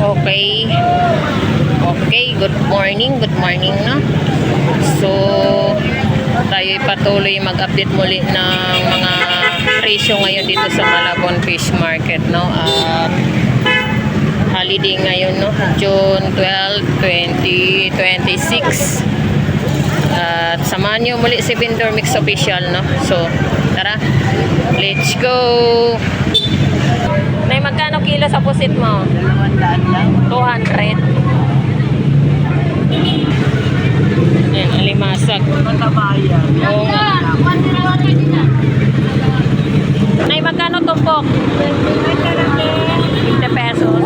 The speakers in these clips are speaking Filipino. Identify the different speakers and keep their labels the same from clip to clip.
Speaker 1: Okay. Okay, good morning, no? So, tayo patuloy mag-update muli ng mga presyo ngayon dito sa Malabon Fish Market, no? Holiday ngayon, no? June 12, 2026. At samahan nyo muli si Vendor Mix Official, no? So, tara, let's go! Nay, magkano kilo sa pusit mo? 200. Yan, alimasag. Oo nga. Nay, magkano tumpok? 50 pesos.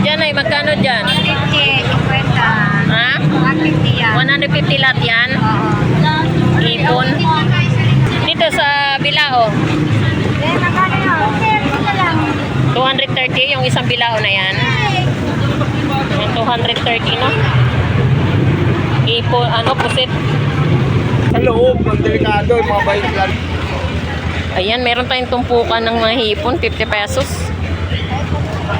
Speaker 1: Diyan, Nay, magkano dyan?
Speaker 2: 150, 50.
Speaker 1: Ha?
Speaker 2: 150 yan.
Speaker 1: 150 lahat yan? Ipon. Dito sa Bilao.
Speaker 2: Eh, magkano yun?
Speaker 1: 230 yung isang bilao na yan. Yung 230, no? Ipo, ano, pusit.
Speaker 3: Sa loob, ang delikado, yung mga balik lang.
Speaker 1: Ayan, meron tayong tumpukan ng mga hipon, 50 pesos.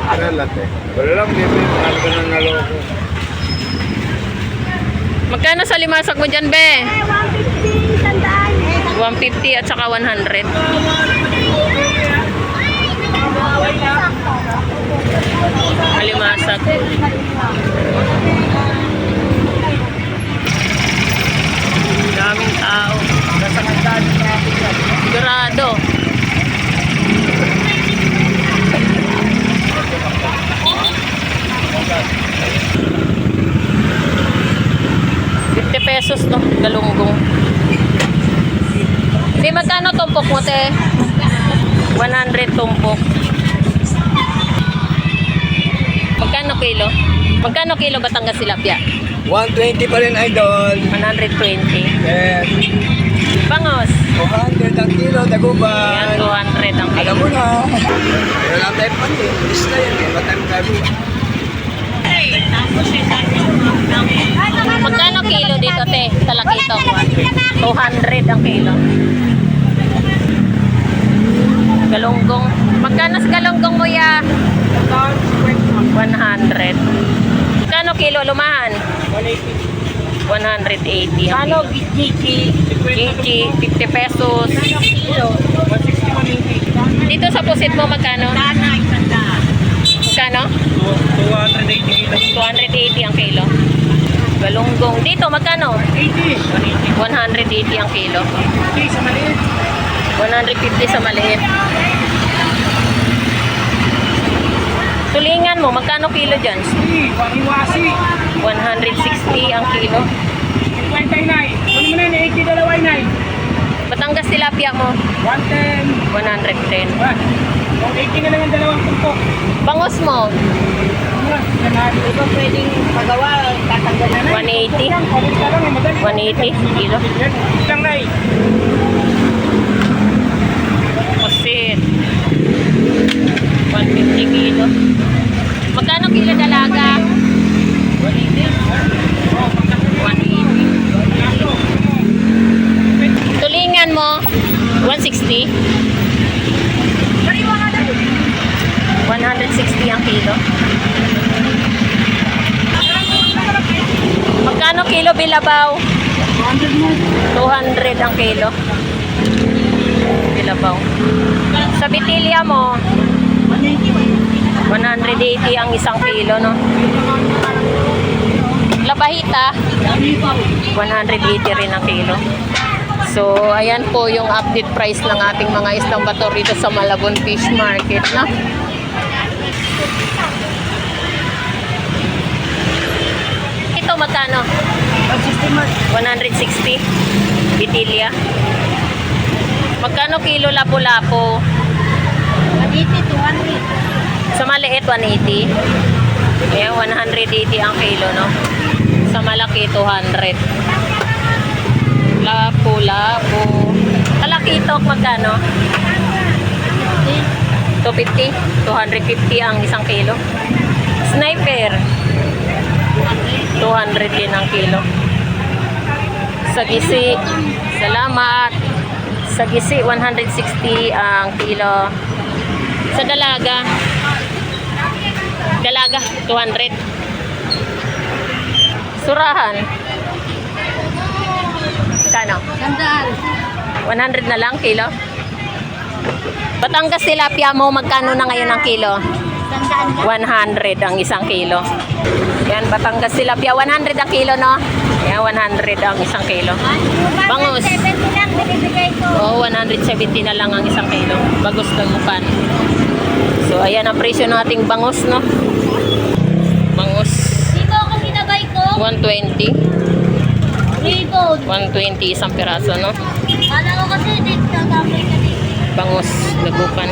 Speaker 3: Ano lahat eh. Wala lang, bibili. Ano ka nang naloko.
Speaker 1: Magkano sa limasag mo dyan, be?
Speaker 2: 150, sandaan.
Speaker 1: 150 at saka 100. Alimasag. Daming tao. Sigurado. Pesos, no? Galunggong. Di, magkano tumpok mo, te? 100 tumpok. Magkano kilo? Magkano kilo Batangas tilapia?
Speaker 3: 120 pa rin, idol.
Speaker 1: 120.
Speaker 3: Yes.
Speaker 1: Bangos.
Speaker 3: 200 ang kilo, daguban.
Speaker 1: Ayan, 200 ang kilo.
Speaker 3: Alam mo na. Pero lang tayo pa din. List na yan eh. Batang tabi.
Speaker 1: Magkano kilo dito, te? Talakito. 200 ang kilo. Galunggong. Magkano sa galunggong mo, ya? 100. Magkano kilo lumahan? 180. Ano? Gigi. 50 pesos. Dito sa pusit mo, magkano? Magkano?
Speaker 3: 280 kilo.
Speaker 1: 280 ang kilo. Galunggong. Dito, magkano?
Speaker 3: 80.
Speaker 1: 180 ang kilo.
Speaker 3: 50 sa maliit.
Speaker 1: 150 sa maliit. Tulingan mo, magkano kilo dyan?
Speaker 3: Waniwasi.
Speaker 1: 160 ang kilo.
Speaker 3: 29. Ano mo na yun? 80 dalaway na.
Speaker 1: Batangas tilapia mo?
Speaker 3: 110.
Speaker 1: 110.
Speaker 3: Kung 80 na lang yung dalawang tumpok.
Speaker 1: Bangos mo?
Speaker 2: Di ba pwedeng magawa, tatanggal na na?
Speaker 1: 180. 180 kilo.
Speaker 3: Lang na.
Speaker 1: Pusit. 150 kilo. Magkano kilo dalaga? 180. Tulingan mo? 160. 160 ang kilo. Magkano kilo bilabaw? 200 ang kilo. Bilabaw. Sa bitilya mo, 180 ang isang kilo, no? Labahita, 180 rin ang kilo. So, ayan po yung update price ng ating mga islang bato rito sa Malabon Fish Market, no? Ito magkano? 160. Bitilya. Magkano kilo lapu-lapu?
Speaker 2: 180 to 180.
Speaker 1: Sa maliit, 180. Ayan, 180 ang kilo, no? Sa malaki, 200. Lapu-lapu. Talakitok, magkano? 250. 250 ang isang kilo. Sniper. 200 din ang kilo. Sagisi. Salamat. Sagisi, 160 ang kilo. Sa dalaga, Dalaga, 200. Surahan. Kano?
Speaker 2: Sandaan.
Speaker 1: 100 na lang kilo. Batangas tilapia mo, magkano na ngayon ang kilo?
Speaker 2: Sandaan ka.
Speaker 1: 100 ang isang kilo. Yan, Batangas tilapia, 100 ang kilo, no? Yan, 100 ang isang kilo. Bangus.
Speaker 2: 170 lang, binibigay ko.
Speaker 1: Oo, 170 na lang ang isang kilo. Bagus ng mukan. So, ayan ang presyo ng ating bangus, no? Bangus,
Speaker 2: Dito ako sinabay ko.
Speaker 1: 120.
Speaker 2: Rebound.
Speaker 1: 120 isang piraso, no?
Speaker 2: Kala ko kasi dito nagabay ka dito.
Speaker 1: Bangus, lagupan.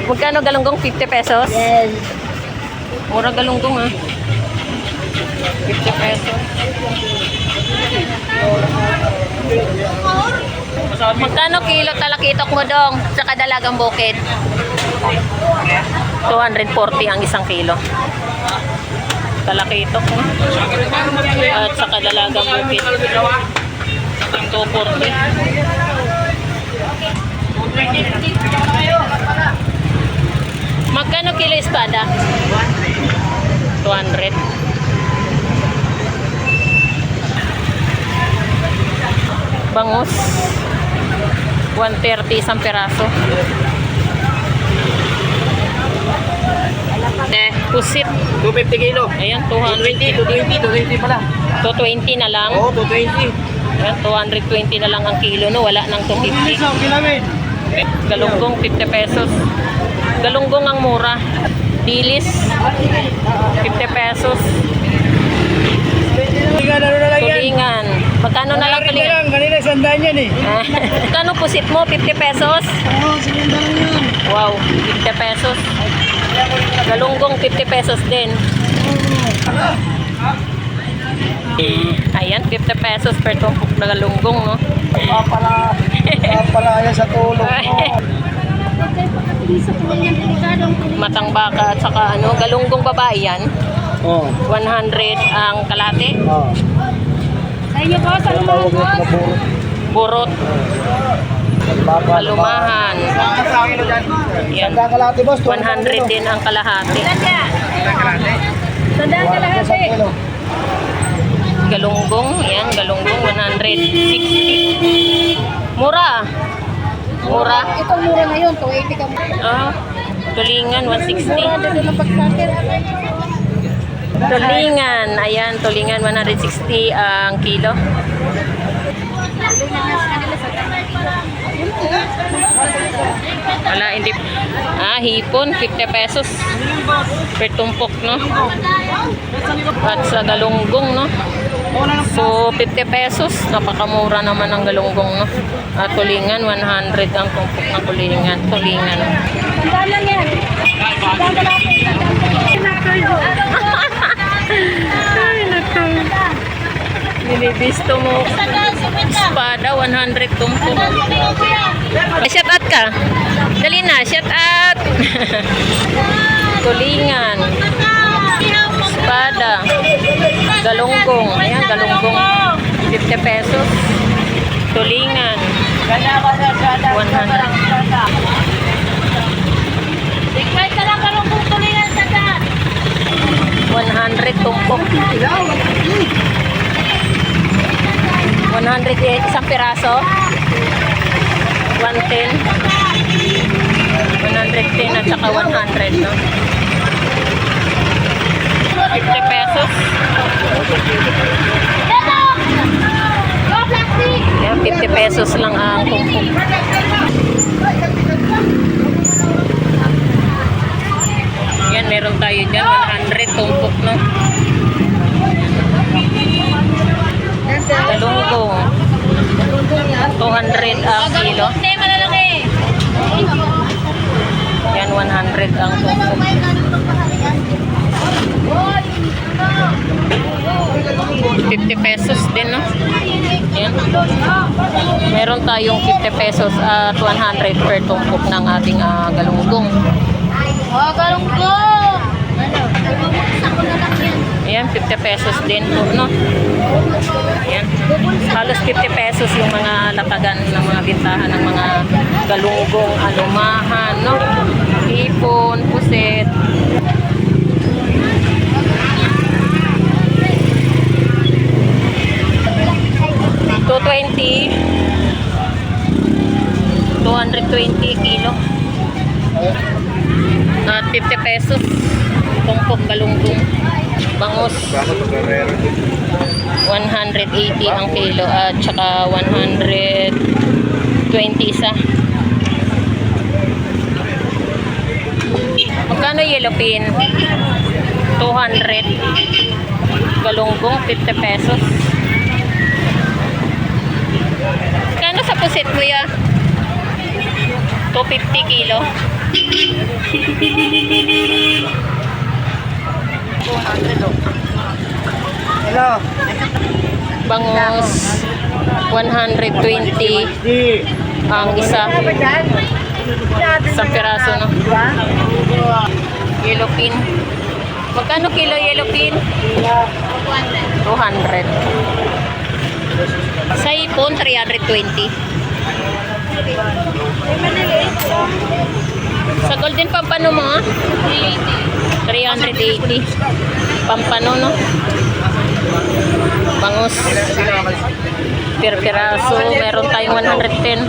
Speaker 1: Magkano galunggong? 50 pesos?
Speaker 2: Yes.
Speaker 1: Mura galunggong, ha? 50 pesos. Magkano kilo talakitok mo dong sa kadalagang bukid? 240 ang isang kilo. Talakitok mo. At sa kadalagang bukid. 240. Magkano kilo espada? 200. Bangus. 130 isang peraso. Pusit.
Speaker 3: 250 kilo.
Speaker 1: Ayan, 200.
Speaker 3: 220 pala.
Speaker 1: 220 na lang.
Speaker 3: Oo, 220.
Speaker 1: Ayan, 220 na lang ang kilo, no? Wala nang 250.
Speaker 3: Kilamin.
Speaker 1: Galunggong, 50 pesos. Galunggong ang mura. Dilis, 50 pesos.
Speaker 3: Ano na lang yan?
Speaker 1: Tulingan. Magkano na lang tulingan?
Speaker 3: Kanina sandaan yan eh.
Speaker 1: Magkano pusit mo? 50 pesos?
Speaker 2: Oo, sinundan yun.
Speaker 1: Wow, 50 pesos. Galunggong, 50 pesos din. Ayan, 50 pesos per tumpok na galunggong, no?
Speaker 3: Para yan sa tulog mo.
Speaker 2: Huwag kayo pagkatingin sa tulingan, delikadong tulingan.
Speaker 1: Matang baka at saka ano, galunggong babae yan.
Speaker 3: Oo.
Speaker 1: 100 ang kalate.
Speaker 3: Oo.
Speaker 2: Sa inyo po, sa lumahan po.
Speaker 1: Burot, kalumahan. Yan.
Speaker 3: Sandaan kalahati boss.
Speaker 1: 100 din ang kalahati.
Speaker 2: Sandaan ka lahat eh.
Speaker 1: Galunggong, yan, galunggong 160. Mura. Mura.
Speaker 2: Itong mura ngayon, 280 ka mo.
Speaker 1: Tulingan 160.
Speaker 2: Mura, dito ng pagkakir.
Speaker 1: Tulingan, ayan, tulingan 160 ang kilo. Wala, hindi. Hipon, 50 pesos. Per tumpok, no? At sa galunggong, no? So, 50 pesos. Napakamura naman ang galunggong, no? At tulingan, 100 ang tumpok ng tulingan. Tulingan.
Speaker 2: Sandaan lang yan. Sandaan ka natin.
Speaker 1: Ay, naku. Nilibisto mo. Espada, 100 tumpok. Shout out ka. Dali na, shout out. Tulingan. Espada. Galunggong. Ayan, galunggong. 50 pesos. Tulingan. 100.
Speaker 2: Tigmay ka lang kalungkong tulingan sa daan.
Speaker 1: 100 tumpok. 100 isang piraso. 110. 110 at saka 100, no? 50 pesos.
Speaker 2: Dito! Go plastic!
Speaker 1: Yan, 50 pesos lang ang tumpok. Yan, meron tayo dyan. 100 tumpok, no? Galunggong. 200 ang kilo.
Speaker 2: Hindi, malalaki.
Speaker 1: Yan, 100 ang tumpok. 50 pesos din, no? Yan. Meron tayong 50 pesos at 100 per tumpok ng ating galunggong.
Speaker 2: Oh, galunggong! Ano? Bumuksan ko na lang yan.
Speaker 1: Ayan, 50 pesos din po, no? Ayan. Halos 50 pesos yung mga latagan ng mga bintahan ng mga galunggong, alumahan, no? Hipon, puset. $220 kilo. At 50 pesos. Tungkok galunggong. Bangus.
Speaker 3: Bakit pag-arero?
Speaker 1: 180 ang kilo at saka 120 isa. Magkano yellow pin? 200. Galunggong 50 pesos. Kano sa pusit mo ya? 250 kilo.
Speaker 2: 200 oh. Hello.
Speaker 1: Bangus 120 ang isa. Isang piraso, no? Yellow pin. Magkano kilo yellow pin? 200. Sa ipon 320. Sa golden pampano mo, 380. Pampano, no? Bangus. Piraso, meron tayong 110.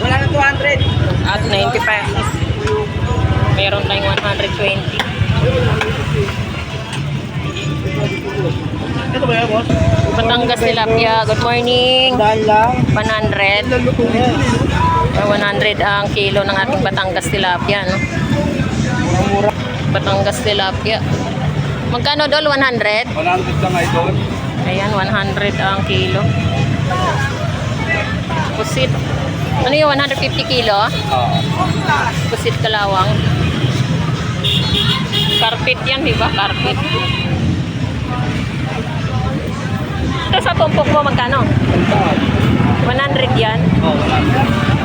Speaker 2: Wala na 200.
Speaker 1: At 90 pesos. Meron tayong 120.
Speaker 3: Ito ba yan, boss?
Speaker 1: Batangas tilapia. Good morning.
Speaker 2: Dahil lang.
Speaker 1: 100. 100 ang kilo ng ating Batangas tilapia, no?
Speaker 2: Mura.
Speaker 1: Batangas tilapia. Magkano dol? 100?
Speaker 3: 100 lang ay doon.
Speaker 1: Ayan, 100 ang kilo. Pusit. Ano yung 150 kilo?
Speaker 3: Oo.
Speaker 1: Pusit kalawang. Carpet yan, di ba? Carpet. Ito sa tumpok mo, magkano? 100 yan.
Speaker 3: Oo, 100.